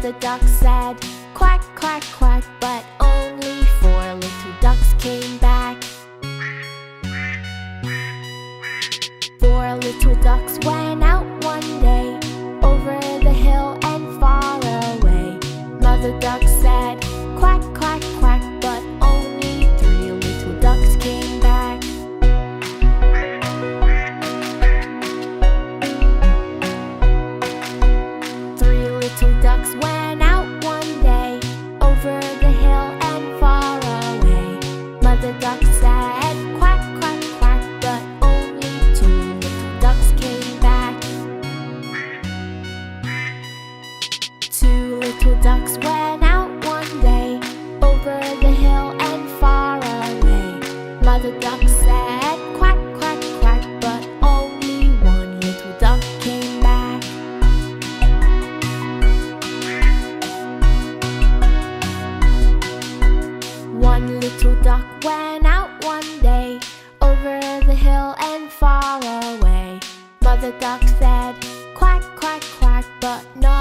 The duck said, quack, quack, quack, but only 4 little ducks came back. 4 little ducks went out one day, over the hill and far away. Mother duck said, quack, quack, quack, but only 3 little ducks came back. 3 little ducks went out one day, over the hill and far away. Mother duck said, quack, quack, quack, but only 2 little ducks came back. 2 little ducks went out one day, over the hill and far away. Mother duck said, quack, quack, quack, but only 1 little duck came back. One little duck went out one day, over the hill and far away. Mother duck said, quack, quack, quack, but no